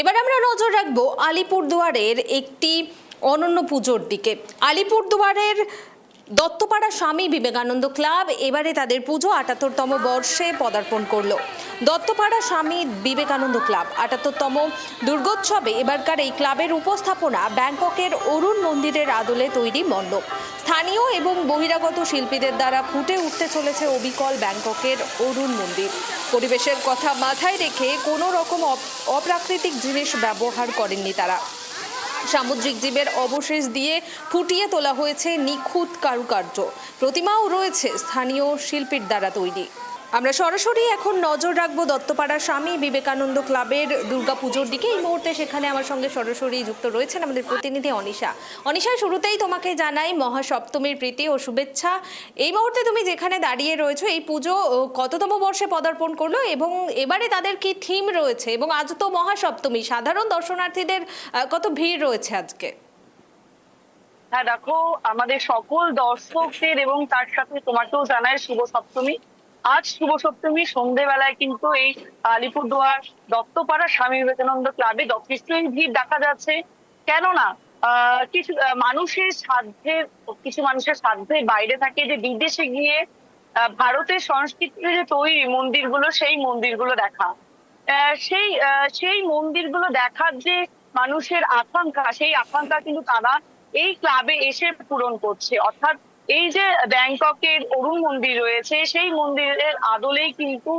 এবার আমরা নজর রাখবো আলিপুরদুয়ারের একটি অনন্য পুজোর দিকে। আলিপুরদুয়ারের দত্তপাড়া স্বামী বিবেকানন্দ ক্লাব এবারে তাদের পুজো ৭৮তম বর্ষে পদার্পণ করলো। দত্তপাড়া স্বামী বিবেকানন্দ ক্লাব ৭৮তম দুর্গোৎসবে এবারকার এই ক্লাবের উপস্থাপনা ব্যাংককের অরুণ মন্দিরের আদলে তৈরি মণ্ডপ। স্থানীয় এবং বহিরাগত শিল্পীদের দ্বারা ফুটে উঠতে চলেছে অবিকল ব্যাংককের অরুণ মন্দির। পরিবেশের কথা মাথায় রেখে কোনো রকম অপ্রাকৃতিক জিনিস ব্যবহার করেননি তারা। সামুদ্রিক জীবের অবশেষ দিয়ে ফুটিয়ে তোলা হয়েছে নিখুঁত কারুকার্য। প্রতিমাও রয়েছে স্থানীয় শিল্পীর দ্বারা তৈরি। আমরা সরাসরি এখন নজর রাখবো দত্তপাড়া স্বামী বিবেকানন্দ ক্লাবের দুর্গাপুজোর দিকে। এই মুহূর্তে সেখানে আমার সঙ্গে সরাসরি যুক্ত রয়েছেন আমাদের প্রতিনিধি অনিশা। অনিশা, শুরুতেই তোমাকে জানাই মহাসপ্তমীর প্রীতি ও শুভেচ্ছা। এই মুহূর্তে তুমি যেখানে দাঁড়িয়ে রয়েছো, এই পুজো কততম বর্ষে পদার্পণ করলো এবং এবারে তাদের কি থিম রয়েছে? এবং আজ তো মহাসপ্তমী, সাধারণ দর্শনার্থীদের কত ভিড় রয়েছে আজকে? হ্যাঁ দেখো, আমাদের সকল দর্শকদের এবং তার সাথে তোমাকেও জানাই শুভ সপ্তমী। আজ শুভ সপ্তমী সন্ধ্যেবেলায় কিন্তু এই আলিপুরদুয়ার দত্তপাড়া স্বামী বিবেকানন্দ ক্লাবে যথেষ্ট ভিড় দেখা যাচ্ছে। কেননা কিছু মানুষের সাধ্যের বাইরে থাকে যে বিদেশে গিয়ে ভারতের সংস্কৃতির যে তৈরি মন্দিরগুলো, সেই মন্দিরগুলো দেখা, সেই মন্দিরগুলো দেখার যে মানুষের আকাঙ্ক্ষা, সেই আকাঙ্ক্ষা কিন্তু তারা এই ক্লাবে এসে পূরণ করছে। অর্থাৎ এই যে ব্যাংককের অরুণ মন্দির রয়েছে, সেই মন্দিরের আদলেই কিন্তু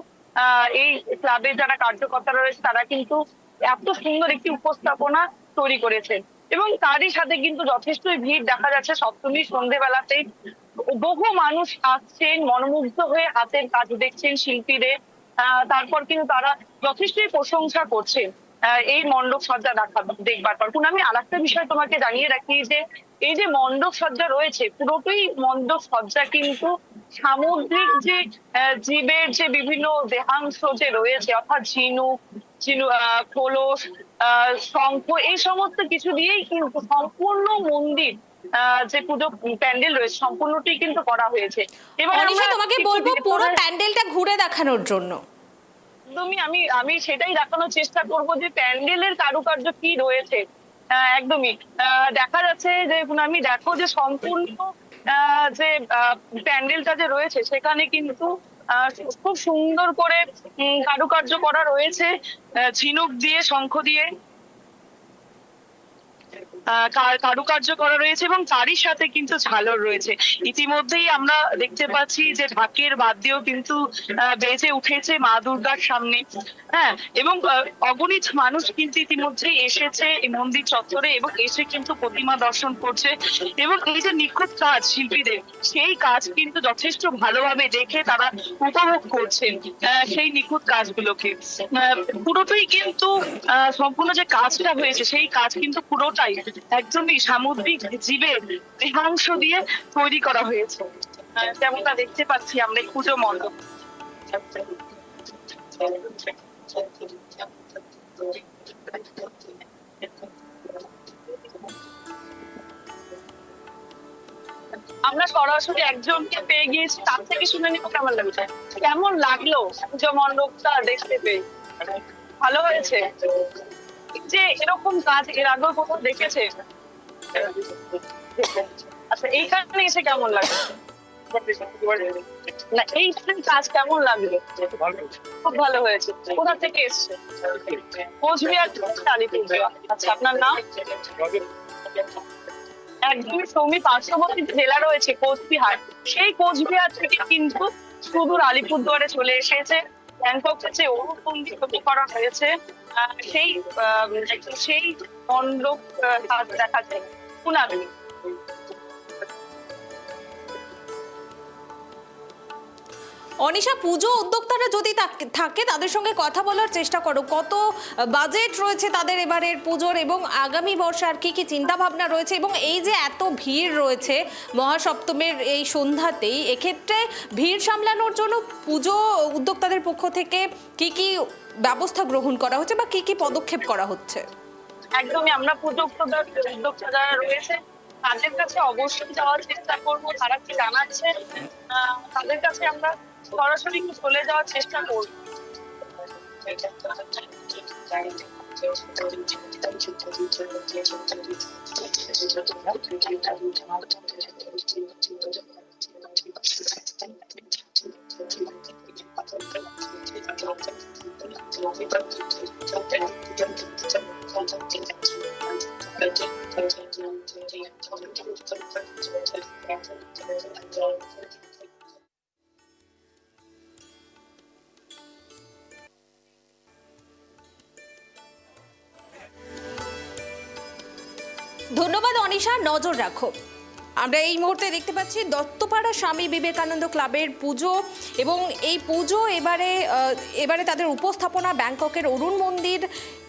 এই ক্লাবের যারা কার্যকর্তা রয়েছে তারা কিন্তু এত সুন্দর একটি উপস্থাপনা তৈরি করেছেন। এবং তারই সাথে কিন্তু যথেষ্ট ভিড় দেখা যাচ্ছে সপ্তমীর সন্ধ্যেবেলাতেই। বহু মানুষ আসছেন, মনোমুগ্ধ হয়ে হাতের কাজ দেখছেন শিল্পীদের। তারপর কিন্তু তারা যথেষ্টই প্রশংসা করছেন এই মণ্ডপ সজ্জা দেখবার পর। আমি আরেকটা বিষয় তোমাকে জানিয়ে রাখি যে এই যে মণ্ডপ সজ্জা রয়েছে, পুরোটাই মণ্ডপ সজ্জা কিন্তু সামুদ্রিক যে জীবের যে বিভিন্ন দেহাংশ যে রয়েছে, অর্থাৎ ঝিনুক, খোলস, শঙ্খ, এই সমস্ত কিছু দিয়েই কিন্তু সম্পূর্ণ মন্দির যে পুজো প্যান্ডেল রয়েছে সম্পূর্ণটি কিন্তু করা হয়েছে। এবার অনিশা, তোমাকে বলবো পুরো প্যান্ডেলটা ঘুরে দেখানোর জন্য। একদমই আমি সেটাই দেখানোর চেষ্টা করব যে প্যান্ডেলের কারুকার্য কি রয়েছে। একদমই দেখা যাচ্ছে যে আমি দেখো যে সম্পূর্ণ যে প্যান্ডেলটা যে রয়েছে সেখানে কিন্তু খুব সুন্দর করে কারুকার্য করা রয়েছে, ঝিনুক দিয়ে, শঙ্খ দিয়ে কারুকার্য করা রয়েছে এবং তারই সাথে কিন্তু ঝালর রয়েছে। ইতিমধ্যেই আমরা দেখতে পাচ্ছি যে ঢাকের বাদ্যও কিন্তু বেজে উঠেছে মা দুর্গার সামনে। হ্যাঁ, এবং অগণিত মানুষ কিন্তু ইতিমধ্যেই এসেছে এই মন্দির চত্বরে এবং এসে কিন্তু প্রতিমা দর্শন করছে। এবং এই যে নিখুঁত কাজ শিল্পীদের, সেই কাজ কিন্তু যথেষ্ট ভালোভাবে দেখে তারা উপভোগ করছেন সেই নিখুঁত কাজগুলোকে। পুরোটাই কিন্তু সম্পূর্ণ যে কাজটা হয়েছে সেই কাজ কিন্তু পুরোটাই একদমই সামুদ্রিক জীবের দেহাংশ দিয়ে তৈরি করা হয়েছে, যেমনটা দেখতে পাচ্ছি আমরা এই পুজো মণ্ডপ। আমরা সরাসরি একজনকে পেয়ে গিয়েছি, তার থেকে শুনে নিব কেমন লাগছে। কেমন লাগলো পুজো মণ্ডপটা দেখতে পেয়ে? ভালো হয়েছে? যে এরকম কাজ এর আগেও কোথাও দেখেছে? আচ্ছা, এইখানে এসে কেমন লাগলো? না, এই কাজ কেমন লাগলো? খুব ভালো হয়েছে। কোথা থেকে এসছে? কোচবিহার আলিপুরদুয়ার। আচ্ছা, আপনার নাম? একদমই সৌমি পার্শ্ববর্তী জেলা রয়েছে কোচবিহার, সেই কোচবিহার থেকে কিন্তু সুদূর আলিপুরদুয়ারে চলে এসেছে। ব্যাংকক যে অরুণ মন্দির তৈরি করা হয়েছে সেই মণ্ডপ কাজ দেখা যায়। পুনামি অনিশা, পুজো উদ্যোক্তারা যদি থাকে তাদের সঙ্গে কথা বলার চেষ্টা করো। কত বাজেট রয়েছে তাদের এবারের পুজোর এবং আগামী বর্ষে আর কি কি চিন্তা ভাবনা রয়েছে? এবং এই যে এত ভিড় রয়েছে মহাসপ্তমীর এই সন্ধ্যাতেই, এক্ষেত্রে ভিড় সামলানোর জন্য পুজো উদ্যোক্তাদের পক্ষ থেকে কি কি ব্যবস্থা গ্রহণ করা হচ্ছে বা কি কি পদক্ষেপ করা হচ্ছে? একদমই আমরা পুজো উদ্যোক্তা যারা রয়েছে তাদের কাছে অবশ্যই যাওয়ার চেষ্টা করবো, তারা কি জানাচ্ছে তাদের কাছে আমরা সরাসরি চলে যাওয়ার চেষ্টা করবো। ধন্যবাদ অনিশা, নজর রাখো। আমরা এই মুহূর্তে দেখতে পাচ্ছি দত্তপাড়া স্বামী বিবেকানন্দ ক্লাবের পুজো, এবং এই পুজো এবারে তাদের উপস্থাপনা ব্যাংককের অরুণ মন্দির।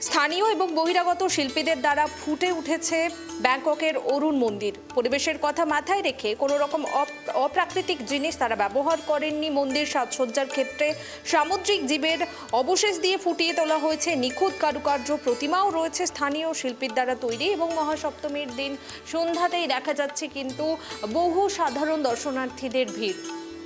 স্থানীয় এবং বহিরাগত শিল্পীদের দ্বারা ফুটে উঠেছে ব্যাংককের অরুণ মন্দির। পরিবেশের কথা মাথায় রেখে কোনো রকম অপ্রাকৃতিক জিনিস তারা ব্যবহার করেননি। মন্দির সাজসজ্জার ক্ষেত্রে সামুদ্রিক জীবের অবশেষ দিয়ে ফুটিয়ে তোলা হয়েছে নিখুঁত কারুকার্য। প্রতিমাও রয়েছে স্থানীয় শিল্পীর দ্বারা তৈরি, এবং মহাসপ্তমীর দিন সন্ধ্যাতেই দেখা যাচ্ছে কিন্তু বহু সাধারণ দর্শনার্থীদের ভিড়।